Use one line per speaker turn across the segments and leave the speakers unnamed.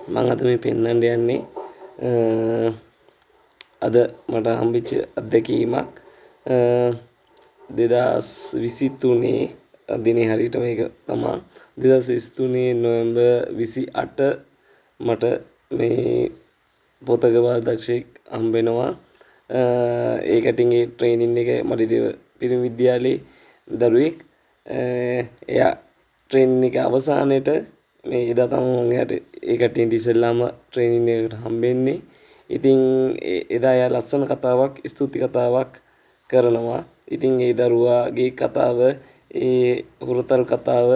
මම අද මේ පෙන්වන්න යන්නේ අද මට හම්බෙච්ච අත්දැකීමක් 2023 දිනේ හරියට මේක තමයි 2023 නොවැම්බර් 28 මට මේ පොතක වාදක්ෂයෙක් හම්බෙනවා ඒ කටින්ගේ ට්‍රේනින් එක මඩිදේව පිරිමි විද්‍යාලයේ දරුවෙක් එයා ට්‍රේනින් එක අවසානයේට මේ එදා තමයි මම එයාට ඒ කටින්ට ඉස්සෙල්ලාම ට්‍රේනින් එකකට හම්බෙන්නේ. ඉතින් එදා එයා ලස්සන කතාවක් ස්තුති කතාවක් කරනවා. ඉතින් ඒ දරුවාගේ කතාව ඒ හුරතල් කතාව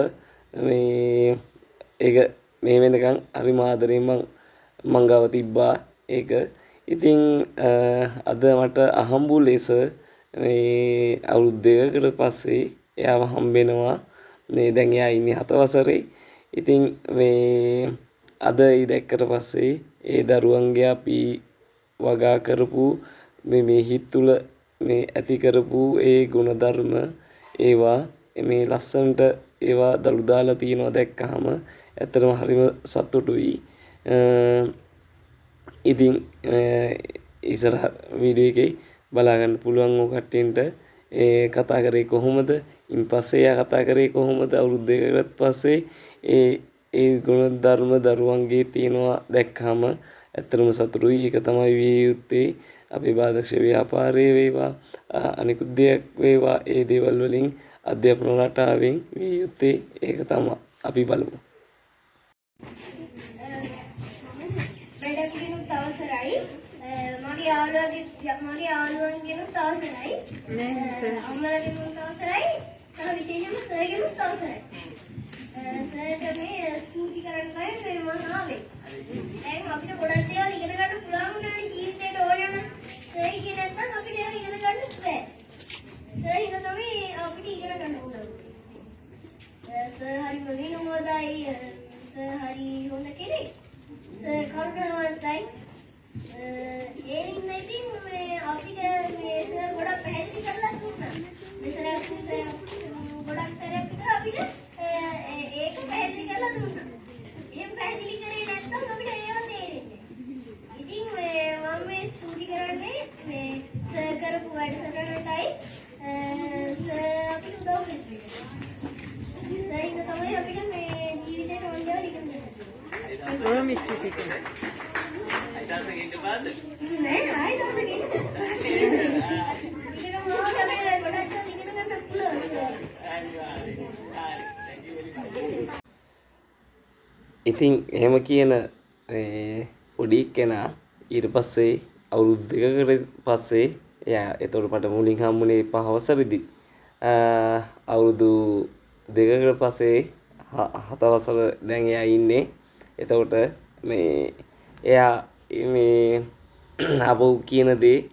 මේ ඒක මේ වෙනකන් හරිම ආදරෙන් මං ගාව තිබ්බා ඒක. ඉතින් අද මට අහම්බු ලෙස මේ අවුරුදු දෙකකට පස්සේ එයාව හම්බෙනවා. මේ දැන් එයා ඉන්නේ 7 වසරේ. ඉතින් මේ අද ඒ දැක්කට පස්සේ ඒ දරුවන්ගේ අපි වගා කරපු මේ හිත් තුළ මේ ඇති කරපු ඒ ගුණධර්ම ඒවා මේ ලස්සනට ඒවා දළු දාලා තියෙනවා දැක්කහම ඇත්තටම හරිම සතුටුයි. ඉතින් ඉස්සරහ වීඩියෝ එකේ බලා ගන්න පුළුවන් ඔය කට්ටියන්ට ඒ කතා කරේ කොහොමද? ඉන්පස්සේ එයා කතා කරේ කොහොමද? අවුරුදු දෙකකට පස්සේ ඒ ගුණධර්ම දරුවන්ගේ තියෙනවා දැක්කහම ඇත්තටම සතුටුයි. ඒක තමයි විය යුත්තේ. අපේ බාදක්ෂ ව්‍යාපාරයේ වේවා අනිකුත් දෙයක් වේවා ඒ දේවල් වලින් අධ්‍යාපන රටාවෙන් විය යුත්තේ ඒක තමයි. අපි බලමු.
මගේ යාළුවන්ගෙනුත් අවසරයි. අම්මලාගෙනුත් අවසරයි. තව විශේෂයෙන්ම සර්ගෙනුත් අවසරයි. සර්ට මේ ස්තුති කරන්නයි මම ආවේ. දැන් අපිට ගොඩක් දේවල් ඉගෙන ගන්න පුළුවන් වුණානේ ජීවිතේට ඕනම සර් ඉගෙන නැත්නම් අපිට ඒක ඉගෙන ගන්න බැහැ. සර් ඉගෙන තමයි අපිට ඉගෙන ගන්න ඕන. සර් හරි විනෝදයි. සර් හරි හොඳ කෙනෙක්. සර් කරුණාවන්තයි. ඉතින් මේ අපිට මේ සර් ගොඩක් පැහැදිලි කරලා දුන්නා. මෙතන ගොඩක් තරක් විතර අපිට ඒක පැහැදිලි කරලා දුන්නා. එහෙම පැහැදිලි කරේ නැත්නම් අපිට ඒව තේරෙන්නේ. ඉතින් මම මේ ස්තුති කරන්නේ මේ සර් කරපු වැඩසටහනටයි සර් අපිට උදව් කළේ. සර් ඉන්න තමයි අපිට මේ ජීවිතේට ඕන දේවල් ඉගෙන ගන්න.
මම ස්තුති කරනවා.
නෑ ආයි දවසක ඉන්න. ඉගෙන ගන්න ගොඩක් ඉගෙන ගන්න පුළුවන්.
ඉතින් එහෙම කියන පොඩි කෙනා ඊට පස්සේ අවුරුදු දෙකකට පස්සේ එයා එතකොට මට මුලින් හම්බුනේ 5 වසරේදී අවුරුදු දෙකකට පස්සේ 7 වසර දැන් එයා ඉන්නේ. එතකොට මේ එයා මේ ආපහු කියන දේ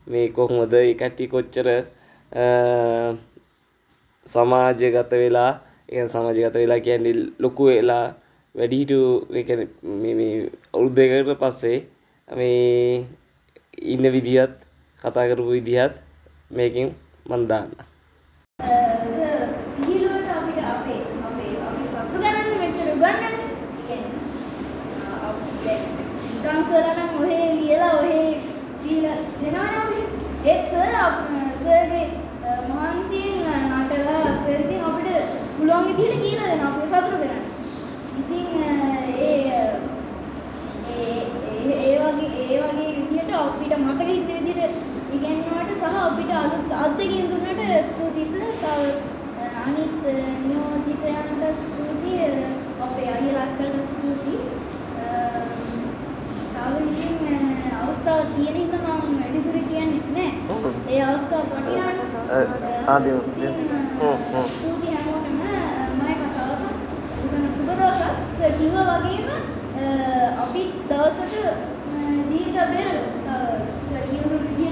මේ කොහොමද ඒ කට්ටිය කොච්චර සමාජගත වෙලා සමාජගත වෙලා කියන්නේ ලොකු වෙලා වැඩිහිටියෝ ඒ කියන්නේ මේ අවුරුදු දෙකකට පස්සේ මේ ඉන්න විදිහත් කතා කරපු විදිහත් මේකෙන් මම දාන්නම්.
සර් විහිළුවට අපිට අපේ සතුරු ගණන් මෙච්චර උගන්වන්නේ. කියන්නේ සර් නම් ඔහේ ලියලා ඔහේ දීලා දෙනවනේ අපිට. ඒත් සර්ගේ මහන්සියෙන් නටලා සර් ඉතින් අපිට පුළුවන් විදිහට කියලා දෙනවා අපේ සතුරු කරන්න. ඉතින් ඒ වගේ විදිහට අපිට මතක හිටින විදිහට ඉගෙනනවට සහ අපිට අලුත් අත්දැකීම් දුන්නට ස්තුතියි සර්. තව අනිත් නියෝජිතයන්ට ස්තුතියි. අපේ අයියලා අක්කලට ස්තුතියි. තව ඉතින් අවස්ථාවක් තියෙන හින්දා මම වැඩිදුර කියන්නේ නැහැ. ඒ අවස්ථාව වටිනානේ. ස්තුතියි හැමෝටම මම කතාවස සුබ දවසක්. සර් කිව්වා වගේම අපි දවසට දීර්ඝ බෙරළ සර් කිව්ව විදිහට